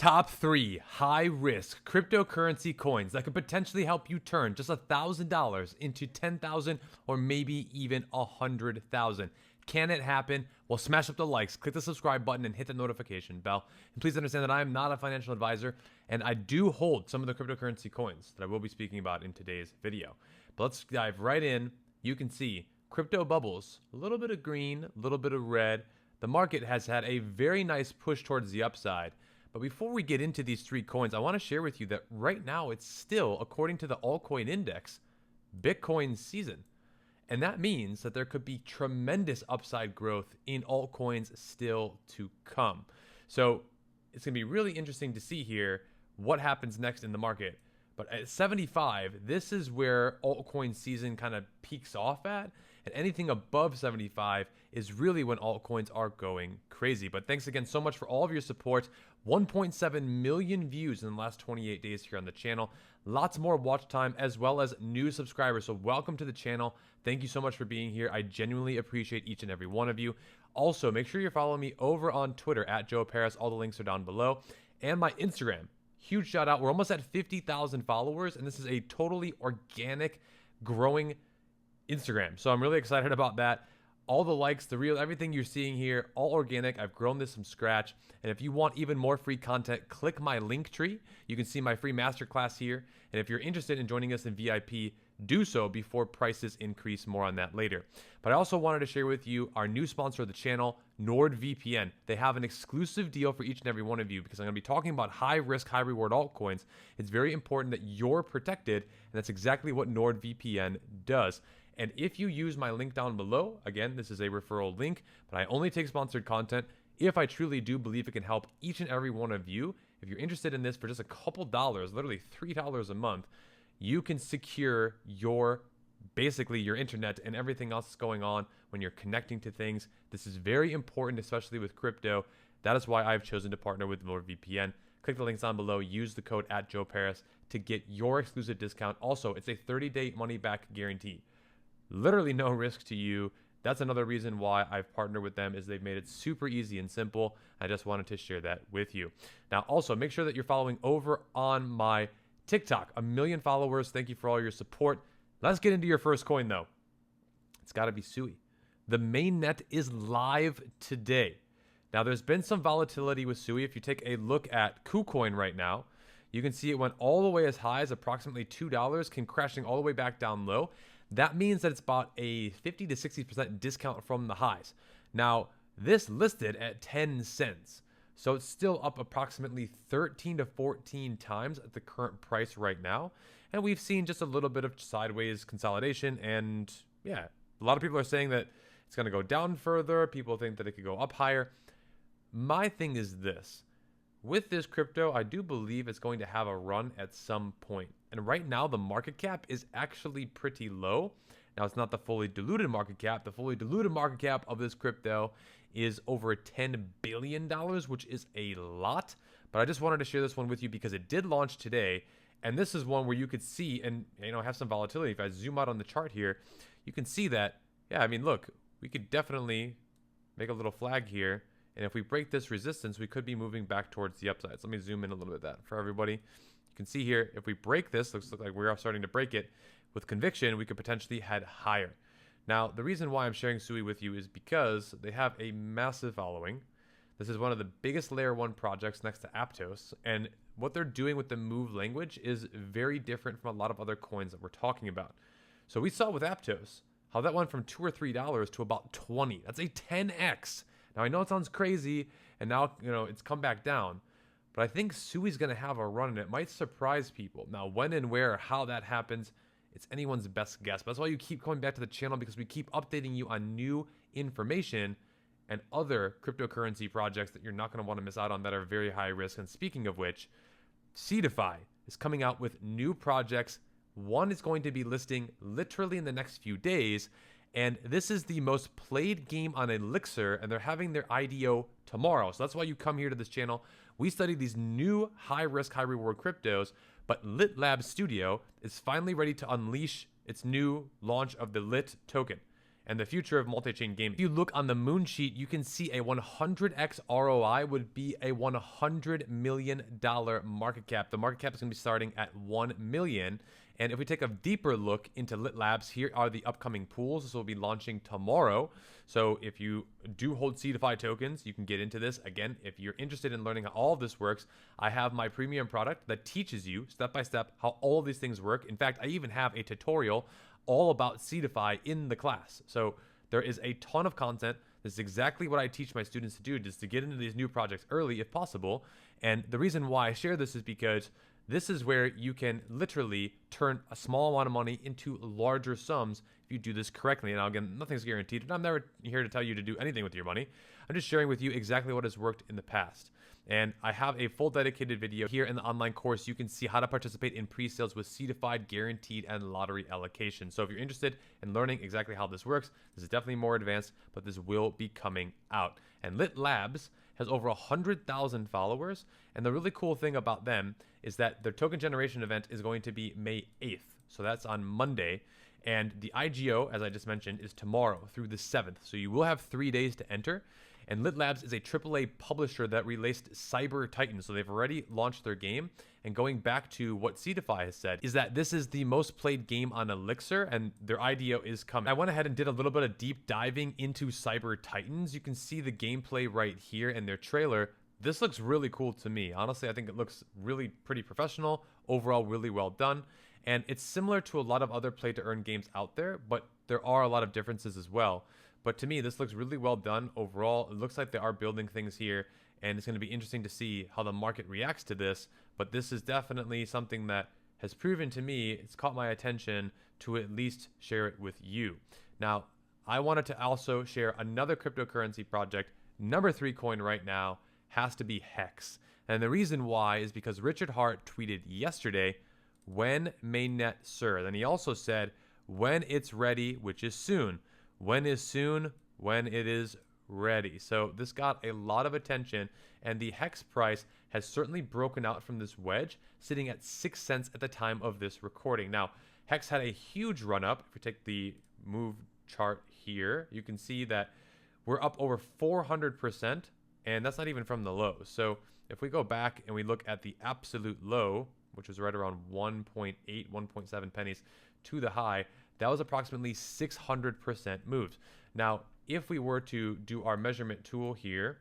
Top 3 high-risk cryptocurrency coins that could potentially help you turn just $1,000 into $10,000 or maybe even $100,000. Can it happen? Well, smash up the likes, click the subscribe button, and hit the notification bell. And please understand that I am not a financial advisor, and I do hold some of the cryptocurrency coins that I will be speaking about in today's video. But let's dive right in. You can see crypto bubbles, a little bit of green, a little bit of red. The market has had a very nice push towards the upside. But before we get into these three coins, I want to share with you that right now it's still, according to the Altcoin index, Bitcoin season. And that means that there could be tremendous upside growth in altcoins still to come. So it's going to be really interesting to see here what happens next in the market. But at 75, this is where altcoin season kind of peaks off at. And anything above 75 is really when altcoins are going crazy. But thanks again so much for all of your support. 1.7 million views in the last 28 days here on the channel. Lots more watch time as well as new subscribers. So welcome to the channel. Thank you so much for being here. I genuinely appreciate each and every one of you. Also, make sure you're following me over on Twitter at Joe Parys. All the links are down below. And my Instagram. Huge shout out. We're almost at 50,000 followers. And this is a totally organic, growing Instagram. So I'm really excited about that. All the likes, the real, everything you're seeing here, all organic. I've grown this from scratch. And if you want even more free content, click my link tree. You can see my free masterclass here. And if you're interested in joining us in VIP, do so before prices increase. More on that later. But I also wanted to share with you our new sponsor of the channel, NordVPN. They have an exclusive deal for each and every one of you because I'm going to be talking about high risk, high reward altcoins. It's very important that you're protected. And that's exactly what NordVPN does. And if you use my link down below, again, this is a referral link, but I only take sponsored content if I truly do believe it can help each and every one of you. If you're interested in this for just a couple dollars, literally $3 a month, you can secure basically your internet and everything else that's going on when you're connecting to things. This is very important, especially with crypto. That is why I've chosen to partner with NordVPN. Click the links down below. Use the code @JoeParys to get your exclusive discount. Also, it's a 30-day money-back guarantee. Literally no risk to you. That's another reason why I've partnered with them is they've made it super easy and simple. I just wanted to share that with you. Now, also make sure that you're following over on my TikTok. 1 million followers. Thank you for all your support. Let's get into your first coin though. It's got to be Sui. The mainnet is live today. Now, there's been some volatility with Sui. If you take a look at KuCoin right now, you can see it went all the way as high as approximately $2, came crashing all the way back down low. That means that it's about a 50 to 60% discount from the highs. Now, this listed at 10 cents. So it's still up approximately 13 to 14 times at the current price right now. And we've seen just a little bit of sideways consolidation. And yeah, a lot of people are saying that it's going to go down further. People think that it could go up higher. My thing is this. With this crypto, I do believe it's going to have a run at some point. And right now, the market cap is actually pretty low. Now, it's not the fully diluted market cap. The fully diluted market cap of this crypto is over $10 billion, which is a lot. But I just wanted to share this one with you because it did launch today. And this is one where you could see and have some volatility. If I zoom out on the chart here, you can see that, yeah, I mean, look, we could definitely make a little flag here. And if we break this resistance, we could be moving back towards the upside. So let me zoom in a little bit of that for everybody. You can see here, if we break this, looks like we are starting to break it with conviction, we could potentially head higher. Now, the reason why I'm sharing Sui with you is because they have a massive following. This is one of the biggest layer 1 projects next to Aptos. And what they're doing with the Move language is very different from a lot of other coins that we're talking about. So we saw with Aptos how that went from $2 or $3 to about 20. That's a 10x. Now, I know it sounds crazy, and now, it's come back down. But I think Sui's going to have a run, and it might surprise people. Now, when and where or how that happens, it's anyone's best guess. But that's why you keep coming back to the channel, because we keep updating you on new information and other cryptocurrency projects that you're not going to want to miss out on that are very high risk. And speaking of which, Seedify is coming out with new projects. One is going to be listing literally in the next few days. And this is the most played game on Elixir, and they're having their IDO tomorrow. So that's why you come here to this channel. We study these new high-risk, high-reward cryptos, but Litlab Studio is finally ready to unleash its new launch of the Lit token. and the future of multi-chain gaming. If you look on the moon sheet, you can see a 100x ROI would be a $100 million market cap. The market cap is going to be starting at 1 million. And if we take a deeper look into Litlabs, here are the upcoming pools. This will be launching tomorrow. So if you do hold Seedify tokens, you can get into this. Again, if you're interested in learning how all of this works, I have my premium product that teaches you step by step how all of these things work. In fact, I even have a tutorial all about Seedify in the class. So there is a ton of content. This is exactly what I teach my students to do, just to get into these new projects early if possible. And the reason why I share this is because this is where you can literally turn a small amount of money into larger sums if you do this correctly. And again, nothing's guaranteed, and I'm never here to tell you to do anything with your money. I'm just sharing with you exactly what has worked in the past. And I have a full dedicated video here in the online course. You can see how to participate in pre-sales with Seedified, guaranteed, and lottery allocation. So if you're interested in learning exactly how this works, this is definitely more advanced, but this will be coming out. And Litlabs has over 100,000 followers. And the really cool thing about them is that their token generation event is going to be May 8th. So that's on Monday. And the IGO, as I just mentioned, is tomorrow through the 7th. So you will have 3 days to enter. And Litlabs is a AAA publisher that released Cyber Titan. So they've already launched their game. And going back to what Seedify has said, is that this is the most played game on Elixir, and their IDO is coming. I went ahead and did a little bit of deep diving into Cyber Titans. You can see the gameplay right here in their trailer. This looks really cool to me. Honestly, I think it looks really pretty professional. Overall, really well done. And it's similar to a lot of other play-to-earn games out there, but there are a lot of differences as well. But to me, this looks really well done overall. It looks like they are building things here, and it's going to be interesting to see how the market reacts to this. But this is definitely something that has proven to me, it's caught my attention to at least share it with you. Now, I wanted to also share another cryptocurrency project. Number 3 coin right now has to be Hex. And the reason why is because Richard Hart tweeted yesterday, "When mainnet, sir?" Then he also said, "When it's ready," which is soon. When is soon? When it is ready. So this got a lot of attention, and the Hex price has certainly broken out from this wedge, sitting at 6 cents at the time of this recording. Now, Hex had a huge run up. If we take the move chart here, you can see that we're up over 400%, and that's not even from the low. So if we go back and we look at the absolute low, which was right around 1.8, 1.7 pennies to the high, that was approximately 600% moves. Now, if we were to do our measurement tool here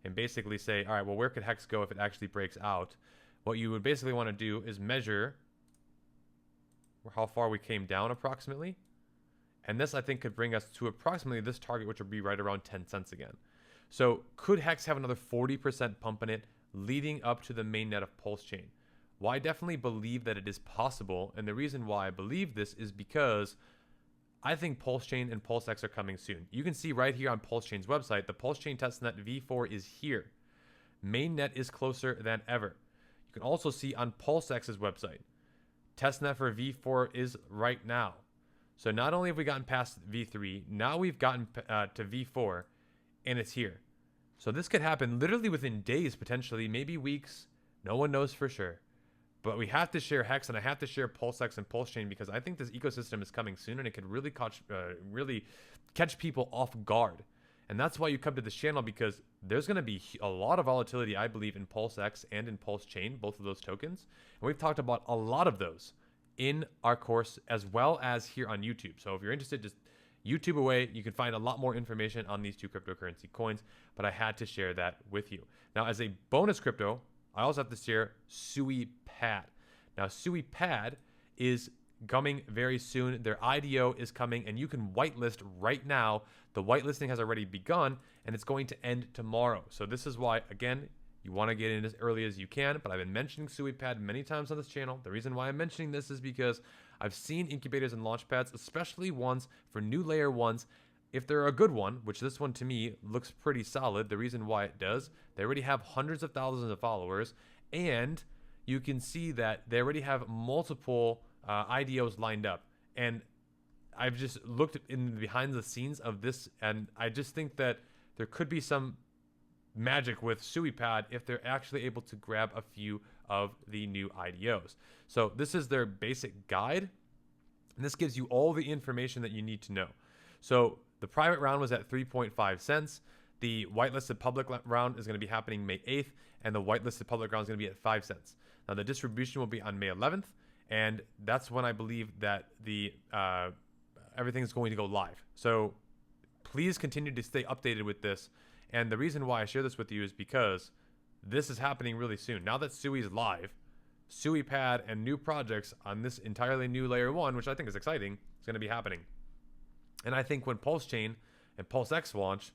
and basically say, all right, well, where could Hex go if it actually breaks out? What you would basically want to do is measure how far we came down approximately. And this, I think, could bring us to approximately this target, which would be right around 10 cents again. So could Hex have another 40% pump in it leading up to the mainnet of Pulsechain? Well, I definitely believe that it is possible, and the reason why I believe this is because I think Pulsechain and PulseX are coming soon. You can see right here on Pulsechain's website, the Pulsechain testnet V4 is here. Mainnet is closer than ever. You can also see on PulseX's website, testnet for V4 is right now. So not only have we gotten past V3, now we've gotten to V4, and it's here. So this could happen literally within days, potentially, maybe weeks. No one knows for sure. But we have to share Hex, and I have to share PulseX and Pulsechain because I think this ecosystem is coming soon, and it could really catch people off guard. And that's why you come to this channel, because there's going to be a lot of volatility, I believe, in PulseX and in Pulsechain, both of those tokens. And we've talked about a lot of those in our course as well as here on YouTube. So if you're interested, just YouTube away. You can find a lot more information on these two cryptocurrency coins, but I had to share that with you. Now, as a bonus crypto, I also have to share SuiPad. Now, SuiPad is coming very soon. Their IDO is coming, and you can whitelist right now. The whitelisting has already begun, and it's going to end tomorrow. So this is why, again, you want to get in as early as you can, but I've been mentioning SuiPad many times on this channel. The reason why I'm mentioning this is because I've seen incubators and launchpads, especially ones for new layer ones. If they're a good one, which this one to me looks pretty solid, the reason why it does, they already have hundreds of thousands of followers, and you can see that they already have multiple IDOs lined up. And I've just looked in behind the scenes of this, and I just think that there could be some magic with SuiPad if they're actually able to grab a few of the new IDOs. So this is their basic guide, and this gives you all the information that you need to know. So The private round was at 3.5 cents. The whitelisted public round is going to be happening May 8th, and the whitelisted public round is going to be at 5 cents. Now, the distribution will be on May 11th, and that's when I believe that the everything is going to go live. So please continue to stay updated with this. And the reason why I share this with you is because this is happening really soon. Now that Sui is live, SuiPad and new projects on this entirely new layer 1, which I think is exciting, is going to be happening. And I think when Pulsechain and PulseX launch,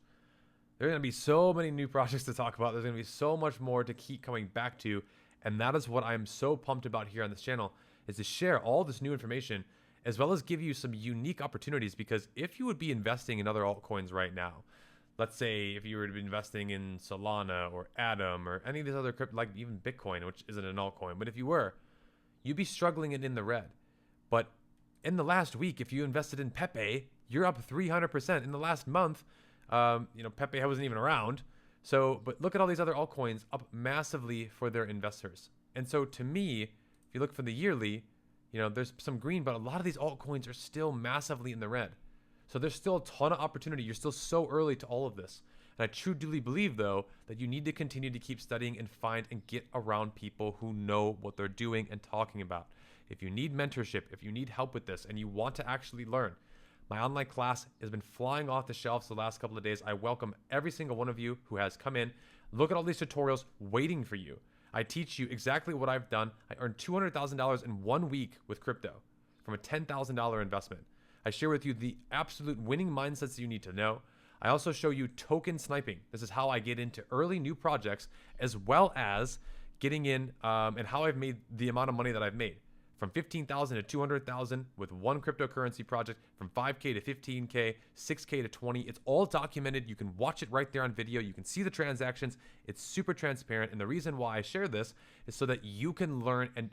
there are going to be so many new projects to talk about. There's going to be so much more to keep coming back to. And that is what I'm so pumped about here on this channel, is to share all this new information, as well as give you some unique opportunities. Because if you would be investing in other altcoins right now, let's say if you were to be investing in Solana or Atom or any of these other crypto, like even Bitcoin, which isn't an altcoin, but if you were, you'd be struggling and in the red. But in the last week, if you invested in Pepe, you're up 300%. In the last month, Pepe wasn't even around. So, but look at all these other altcoins up massively for their investors. And so to me, if you look for the yearly, there's some green, but a lot of these altcoins are still massively in the red. So there's still a ton of opportunity. You're still so early to all of this. And I truly believe, though, that you need to continue to keep studying and find and get around people who know what they're doing and talking about. If you need mentorship, if you need help with this, and you want to actually learn, my online class has been flying off the shelves the last couple of days. I welcome every single one of you who has come in. Look at all these tutorials waiting for you. I teach you exactly what I've done. I earned $200,000 in 1 week with crypto from a $10,000 investment. I share with you the absolute winning mindsets that you need to know. I also show you token sniping. This is how I get into early new projects, as well as getting in and how I've made the amount of money that I've made. From 15,000 to 200,000 with one cryptocurrency project, from 5K to 15K, 6K to 20. It's all documented. You can watch it right there on video. You can see the transactions. It's super transparent. And the reason why I share this is so that you can learn and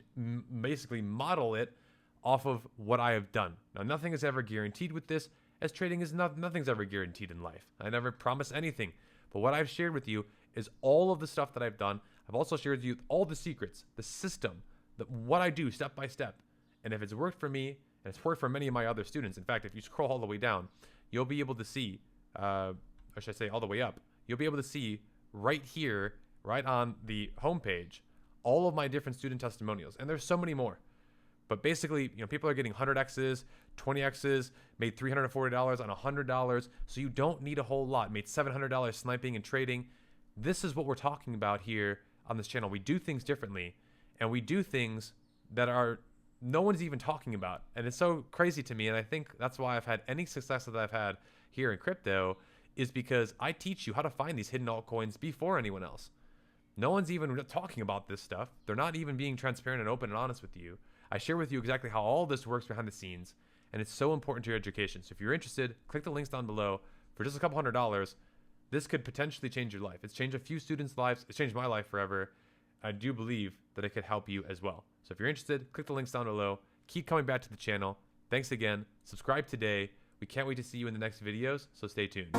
basically model it off of what I have done. Now, nothing is ever guaranteed with this, as trading is nothing's ever guaranteed in life. I never promise anything. But what I've shared with you is all of the stuff that I've done. I've also shared with you all the secrets, the system, what I do step by step. And if it's worked for me, and it's worked for many of my other students, in fact, if you scroll all the way down, you'll be able to see, or should I say all the way up, you'll be able to see right here, right on the homepage, all of my different student testimonials. And there's so many more. But basically, people are getting 100Xs, 20Xs, made $340 on $100. So you don't need a whole lot. Made $700 sniping and trading. This is what we're talking about here on this channel. We do things differently. And we do things that no one's even talking about. And it's so crazy to me. And I think that's why I've had any success that I've had here in crypto, is because I teach you how to find these hidden altcoins before anyone else. No one's even talking about this stuff. They're not even being transparent and open and honest with you. I share with you exactly how all this works behind the scenes. And it's so important to your education. So if you're interested, click the links down below. For just a couple $100, this could potentially change your life. It's changed a few students' lives. It's changed my life forever. I do believe that it could help you as well. So if you're interested, click the links down below. Keep coming back to the channel. Thanks again. Subscribe today. We can't wait to see you in the next videos, so stay tuned.